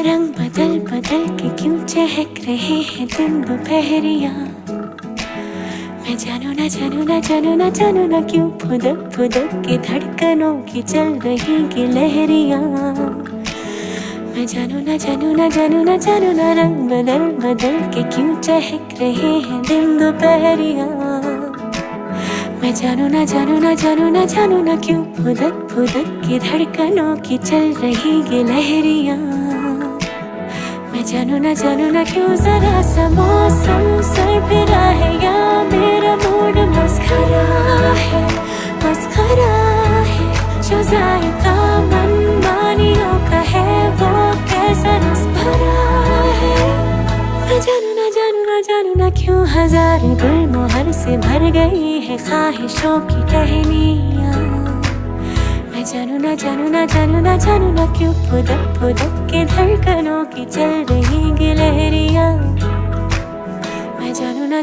रंग बदल बदल के क्यों चहक रहे हैं दिन दोपहरिया। मैं जानू ना जानू ना जानू ना जानू ना क्यों फुदक फुदक के धड़कनों की चल रही गिलहरियाँ। मैं जानू ना जानू ना जानू ना जानू ना रंग बदल बदल के क्यों चहक रहे हैं दिन दोपहरिया। मैं जानू ना जानू ना जानू ना जानू ना क्यों फुदक फुदक के धड़कनों की चल रही गिलहरियाँ। मैं जानू ना क्यों जरा सा मौसम सरफिरा है या मेरा मूड मस्खरा है। जो जायका मनमानियों का है वो कैसा रस भरा है। मैं जानू ना क्यों हजारों गुलमोहर से भर गई है ख्वाहिशों की टहनियाँ। मैं जानू ना क्यों फुदक फुदक के धड़कनों की चल रही गिलहरियाँ। मैं जानू ना।